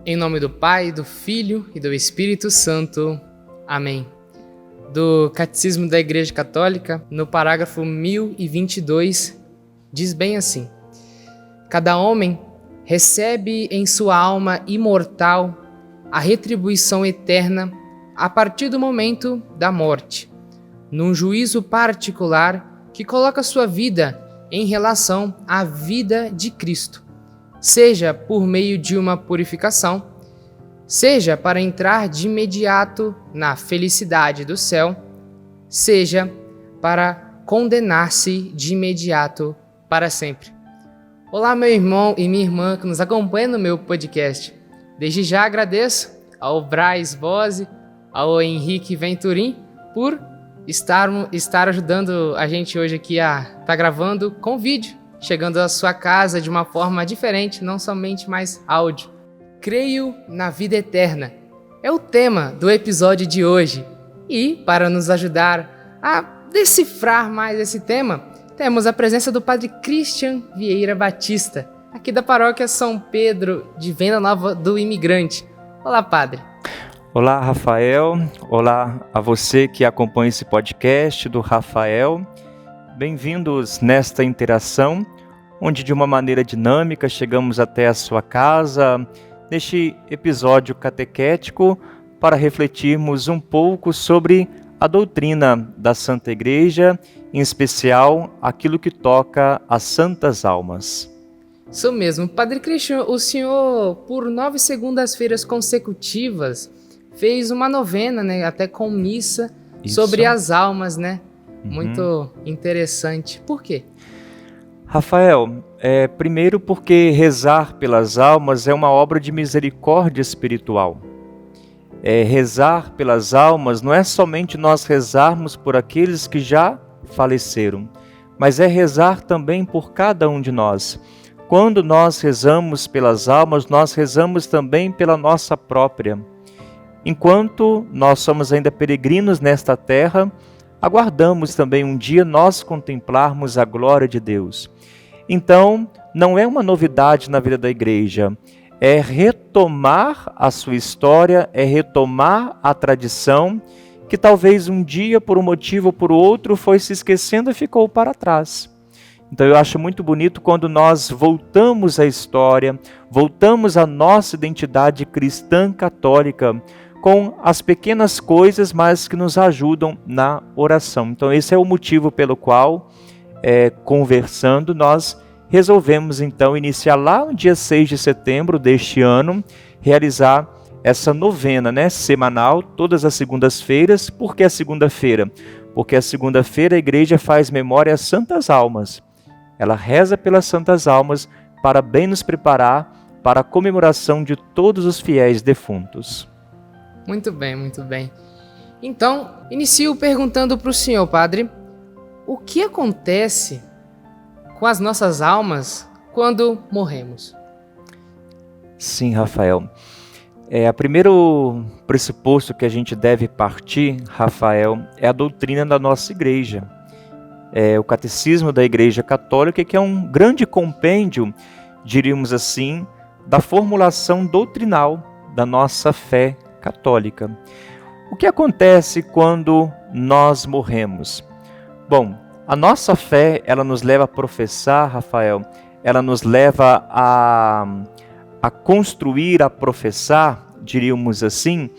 Em nome do Pai, do Filho e do Espírito Santo. Amém. Do Catecismo da Igreja Católica, no parágrafo 1022, diz bem assim: cada homem recebe em sua alma imortal a retribuição eterna a partir do momento da morte, num juízo particular que coloca sua vida em relação à vida de Cristo, seja por meio de uma purificação, seja para entrar de imediato na felicidade do céu, seja para condenar-se de imediato para sempre. Olá, meu irmão e minha irmã que nos acompanham no meu podcast. Desde já agradeço ao Braz Bose, ao Henrique Venturim, por estar ajudando a gente hoje aqui a estar gravando com vídeo, chegando à sua casa de uma forma diferente, não somente mais áudio. Creio na vida eterna é o tema do episódio de hoje. E, para nos ajudar a decifrar mais esse tema, temos a presença do Padre Christian Vieira Batista, aqui da Paróquia São Pedro de Venda Nova do Imigrante. Olá, Padre. Olá, Rafael. Olá a você que acompanha esse podcast do Rafael. Bem-vindos nesta interação, onde de uma maneira dinâmica chegamos até a sua casa, neste episódio catequético, para refletirmos um pouco sobre a doutrina da Santa Igreja, em especial aquilo que toca às santas almas. Isso mesmo. Padre Christian, o senhor, por 9 segundas-feiras consecutivas, fez uma novena, né, até com missa, sobre as almas, né? Muito interessante. Por quê? Rafael, primeiro porque rezar pelas almas é uma obra de misericórdia espiritual. Rezar pelas almas não é somente nós rezarmos por aqueles que já faleceram, mas é rezar também por cada um de nós. Quando nós rezamos pelas almas, nós rezamos também pela nossa própria. Enquanto nós somos ainda peregrinos nesta terra, aguardamos também um dia nós contemplarmos a glória de Deus. Então, não é uma novidade na vida da igreja, é retomar a sua história, é retomar a tradição que talvez um dia, por um motivo ou por outro, foi se esquecendo e ficou para trás. Então eu acho muito bonito quando nós voltamos à história, voltamos à nossa identidade cristã católica, com as pequenas coisas, mas que nos ajudam na oração. Então esse é o motivo pelo qual, conversando, nós resolvemos então iniciar lá no dia 6 de setembro deste ano, realizar essa novena, semanal, todas as segundas-feiras. Por que a segunda-feira? Porque a segunda-feira a igreja faz memória às santas almas. Ela reza pelas santas almas para bem nos preparar para a comemoração de todos os fiéis defuntos. Muito bem, muito bem. Então, inicio perguntando para o senhor, Padre, o que acontece com as nossas almas quando morremos? Sim, Rafael. O primeiro pressuposto que a gente deve partir, Rafael, é a doutrina da nossa igreja. O Catecismo da Igreja Católica, que é um grande compêndio, diríamos assim, da formulação doutrinal da nossa fé católica. O que acontece quando nós morremos? Bom, a nossa fé, ela nos leva a professar, Rafael, ela nos leva a construir, a professar, diríamos assim,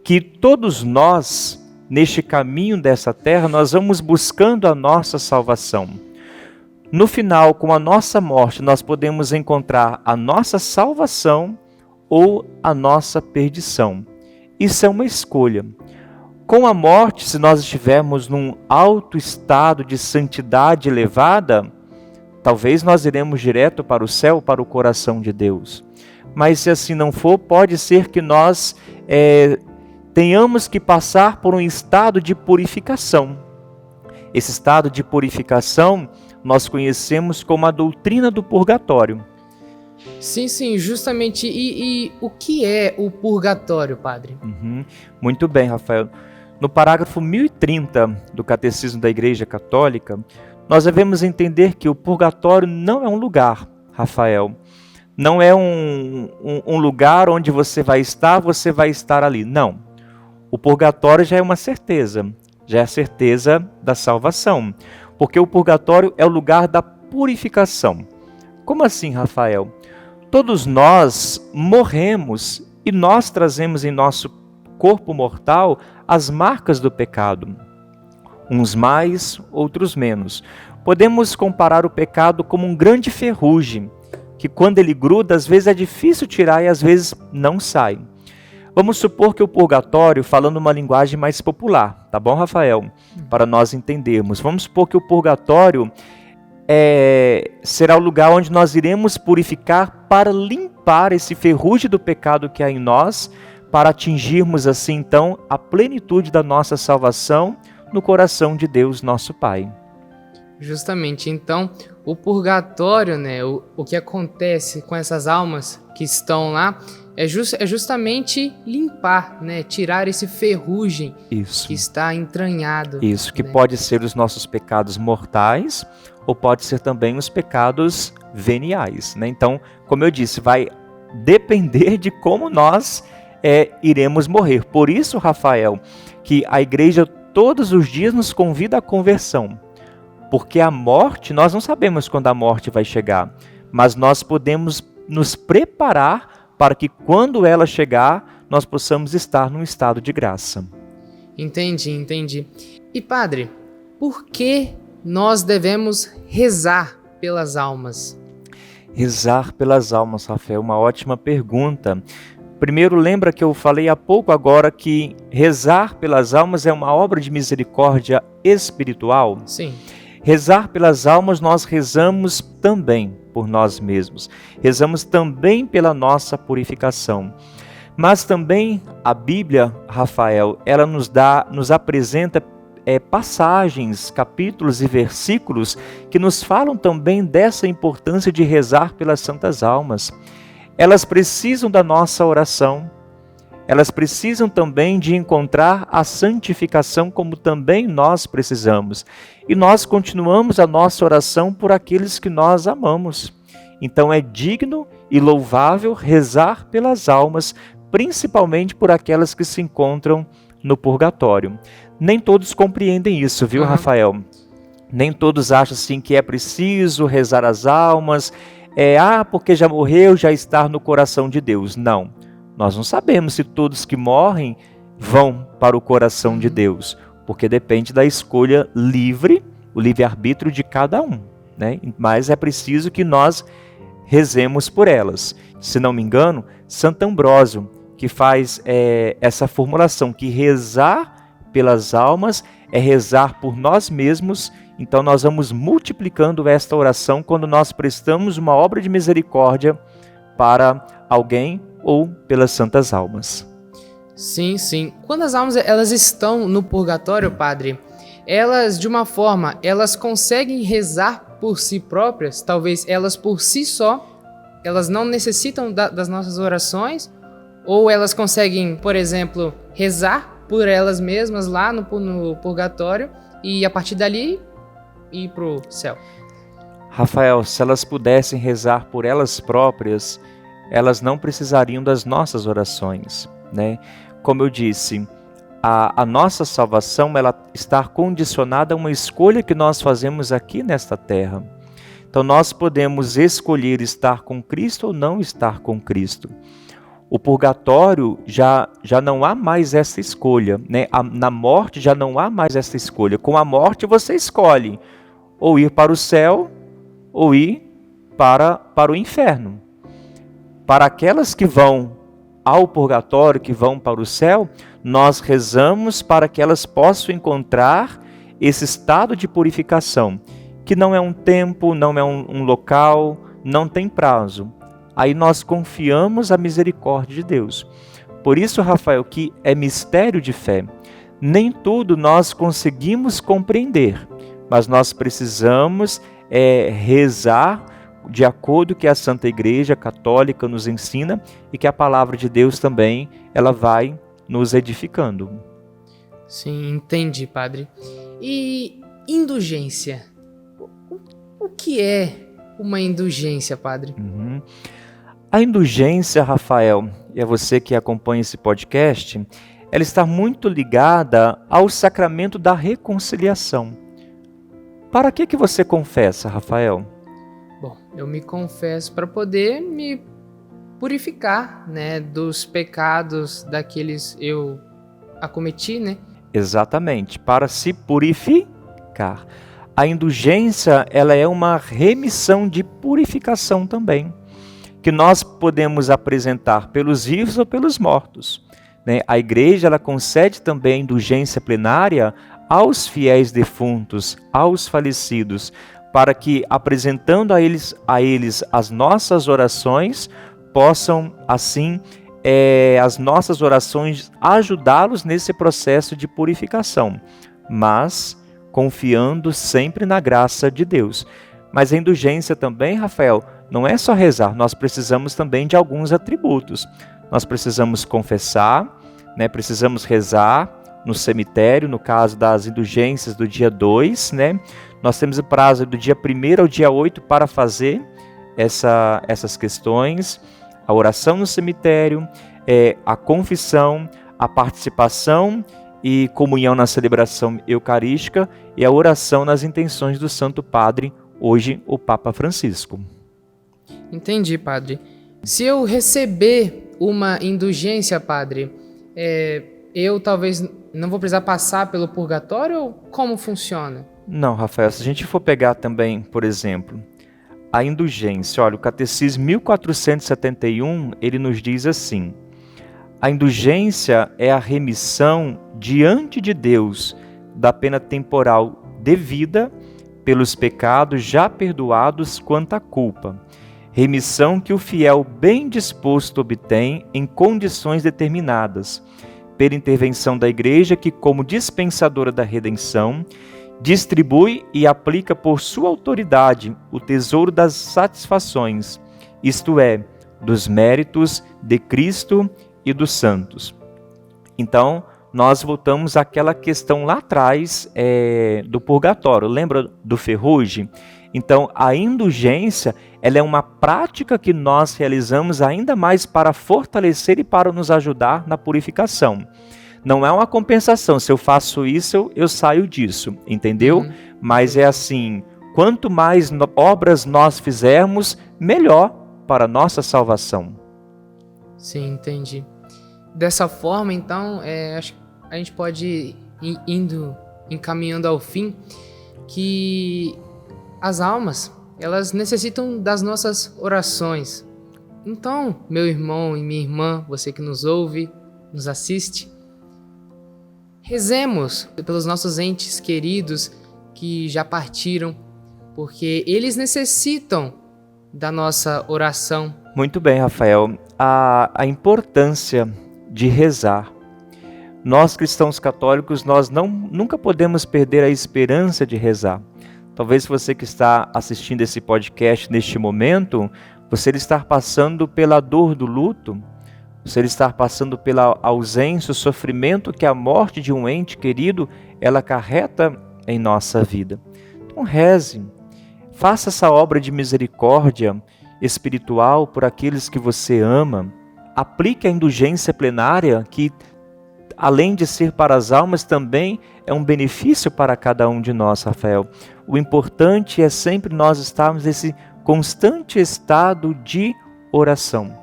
que todos nós, neste caminho dessa terra, nós vamos buscando a nossa salvação. No final, com a nossa morte, nós podemos encontrar a nossa salvação ou a nossa perdição. Isso é uma escolha. Com a morte, se nós estivermos num alto estado de santidade elevada, talvez nós iremos direto para o céu, para o coração de Deus. Mas se assim não for, pode ser que nós tenhamos que passar por um estado de purificação. Esse estado de purificação nós conhecemos como a doutrina do purgatório. Sim, justamente. E o que é o purgatório, Padre? Muito bem, Rafael. No parágrafo 1030 do Catecismo da Igreja Católica, nós devemos entender que o purgatório não é um lugar, Rafael. não é um lugar onde você vai estar ali. Não. O purgatório já é uma certeza, já é a certeza da salvação. Porque o purgatório é o lugar da purificação. Como assim, Rafael? Todos nós morremos e nós trazemos em nosso corpo mortal as marcas do pecado. Uns mais, outros menos. Podemos comparar o pecado como um grande ferrugem, que quando ele gruda, às vezes é difícil tirar e às vezes não sai. Vamos supor que o purgatório, falando uma linguagem mais popular, tá bom, Rafael? Para nós entendermos. Vamos supor que o purgatório será o lugar onde nós iremos purificar para limpar esse ferrugem do pecado que há em nós, para atingirmos assim então a plenitude da nossa salvação no coração de Deus, nosso Pai. Justamente, então, o purgatório, né, o que acontece com essas almas que estão lá, é justamente limpar, né, tirar esse ferrugem que está entranhado. Isso, que né? pode ser os nossos pecados mortais, ou pode ser também os pecados veniais, né? Então, como eu disse, vai depender de como nós iremos morrer. Por isso, Rafael, que a igreja todos os dias nos convida à conversão. Porque a morte, nós não sabemos quando a morte vai chegar, mas nós podemos nos preparar para que quando ela chegar, nós possamos estar num estado de graça. Entendi. E padre, por que nós devemos rezar pelas almas? Rezar pelas almas, Rafael, uma ótima pergunta. Primeiro, lembra que eu falei há pouco agora que rezar pelas almas é uma obra de misericórdia espiritual? Sim. Rezar pelas almas, nós rezamos também por nós mesmos. Rezamos também pela nossa purificação. Mas também a Bíblia, Rafael, ela nos apresenta passagens, capítulos e versículos que nos falam também dessa importância de rezar pelas santas almas. Elas precisam da nossa oração. Elas precisam também de encontrar a santificação como também nós precisamos. E nós continuamos a nossa oração por aqueles que nós amamos. Então é digno e louvável rezar pelas almas, principalmente por aquelas que se encontram no purgatório. Nem todos compreendem isso, viu, Rafael? Nem todos acham assim que é preciso rezar as almas, porque já morreu, já está no coração de Deus. Não. Nós não sabemos se todos que morrem vão para o coração de Deus, porque depende da escolha livre, o livre-arbítrio de cada um, né? Mas é preciso que nós rezemos por elas. Se não me engano, Santo Ambrósio, que faz essa formulação, que rezar pelas almas é rezar por nós mesmos. Então nós vamos multiplicando esta oração quando nós prestamos uma obra de misericórdia para alguém ou pelas santas almas. Sim. Quando as almas elas estão no purgatório, padre, elas, de uma forma, elas conseguem rezar por si próprias, talvez elas por si só, elas não necessitam das nossas orações, ou elas conseguem, por exemplo, rezar por elas mesmas lá no purgatório e a partir dali ir para o céu. Rafael, se elas pudessem rezar por elas próprias, elas não precisariam das nossas orações, né? Como eu disse, a nossa salvação ela está condicionada a uma escolha que nós fazemos aqui nesta terra. Então nós podemos escolher estar com Cristo ou não estar com Cristo. O purgatório já não há mais essa escolha, né? Na morte já não há mais essa escolha. Com a morte você escolhe ou ir para o céu ou ir para o inferno. Para aquelas que vão ao purgatório, que vão para o céu, nós rezamos para que elas possam encontrar esse estado de purificação, que não é um tempo, não é um local, não tem prazo. Aí nós confiamos a misericórdia de Deus. Por isso, Rafael, que é mistério de fé. Nem tudo nós conseguimos compreender, mas nós precisamos rezar de acordo com que a Santa Igreja Católica nos ensina e que a Palavra de Deus também ela vai nos edificando. Sim, entendi, padre. E indulgência? O que é uma indulgência, padre? A indulgência, Rafael, e a você que acompanha esse podcast, ela está muito ligada ao sacramento da reconciliação. Para que você confessa, Rafael? Bom, eu me confesso para poder me purificar, né, dos pecados daqueles eu acometi, né? Exatamente, para se purificar. A indulgência, ela é uma remissão de purificação também, que nós podemos apresentar pelos vivos ou pelos mortos, né? A igreja, ela concede também a indulgência plenária aos fiéis defuntos, aos falecidos, para que, apresentando a eles as nossas orações, possam, assim, as nossas orações ajudá-los nesse processo de purificação, mas confiando sempre na graça de Deus. Mas a indulgência também, Rafael, não é só rezar, nós precisamos também de alguns atributos. Nós precisamos confessar, né? Precisamos rezar no cemitério, no caso das indulgências do dia 2, né? Nós temos o prazo do dia 1º ao dia 8 para fazer essas questões, a oração no cemitério, a confissão, a participação e comunhão na celebração eucarística e a oração nas intenções do Santo Padre, hoje o Papa Francisco. Entendi, padre. Se eu receber uma indulgência, padre, eu talvez não vou precisar passar pelo purgatório ou como funciona? Não, Rafael, se a gente for pegar também, por exemplo, a indulgência, olha, o Catecismo 1471, ele nos diz assim: a indulgência é a remissão diante de Deus da pena temporal devida pelos pecados já perdoados quanto à culpa. Remissão que o fiel bem disposto obtém em condições determinadas, pela intervenção da Igreja que, como dispensadora da redenção, distribui e aplica por sua autoridade o tesouro das satisfações, isto é, dos méritos de Cristo e dos santos. Então, nós voltamos àquela questão lá atrás do purgatório. Lembra do Ferrugem? Então, a indulgência, ela é uma prática que nós realizamos ainda mais para fortalecer e para nos ajudar na purificação. Não é uma compensação, se eu faço isso, eu saio disso, entendeu? Mas é assim, quanto mais obras nós fizermos, melhor para a nossa salvação. Sim, entendi. Dessa forma, então, acho que a gente pode ir encaminhando ao fim, que as almas, elas necessitam das nossas orações. Então, meu irmão e minha irmã, você que nos ouve, nos assiste, rezemos pelos nossos entes queridos que já partiram, porque eles necessitam da nossa oração. Muito bem, Rafael. A importância de rezar. Nós, cristãos católicos, nós nunca podemos perder a esperança de rezar. Talvez você que está assistindo esse podcast neste momento, você está passando pela dor do luto, você está passando pela ausência, o sofrimento que a morte de um ente querido, ela acarreta em nossa vida. Então reze, faça essa obra de misericórdia espiritual por aqueles que você ama, aplique a indulgência plenária que, além de ser para as almas, também é um benefício para cada um de nós, Rafael. O importante é sempre nós estarmos nesse constante estado de oração,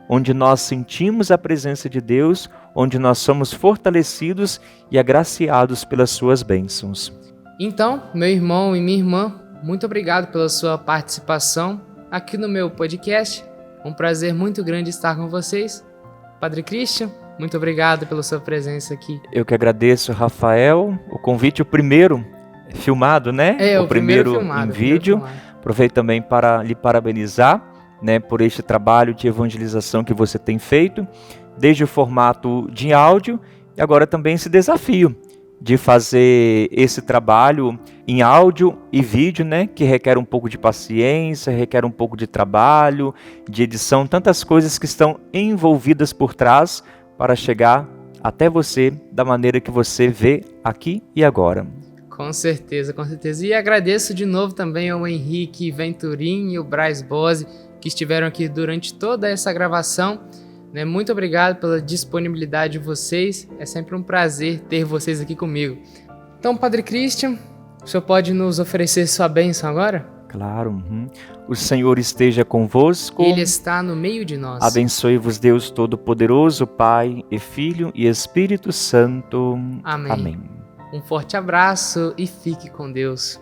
onde nós sentimos a presença de Deus, onde nós somos fortalecidos e agraciados pelas suas bênçãos. Então, meu irmão e minha irmã, muito obrigado pela sua participação aqui no meu podcast. Um prazer muito grande estar com vocês. Padre Christian, muito obrigado pela sua presença aqui. Eu que agradeço, Rafael. O convite, o primeiro filmado, né? O primeiro filmado, em vídeo. Aproveito também para lhe parabenizar, né, por este trabalho de evangelização que você tem feito, desde o formato de áudio e agora também esse desafio de fazer esse trabalho em áudio e vídeo, né, que requer um pouco de paciência, requer um pouco de trabalho, de edição, tantas coisas que estão envolvidas por trás para chegar até você da maneira que você vê aqui e agora. Com certeza, com certeza. E agradeço de novo também ao Henrique Venturim e o Braz Bose que estiveram aqui durante toda essa gravação. Né? Muito obrigado pela disponibilidade de vocês. É sempre um prazer ter vocês aqui comigo. Então, Padre Christian, o senhor pode nos oferecer sua bênção agora? Claro. O Senhor esteja convosco. Ele está no meio de nós. Abençoe-vos Deus Todo-Poderoso, Pai e Filho e Espírito Santo. Amém. Amém. Um forte abraço e fique com Deus.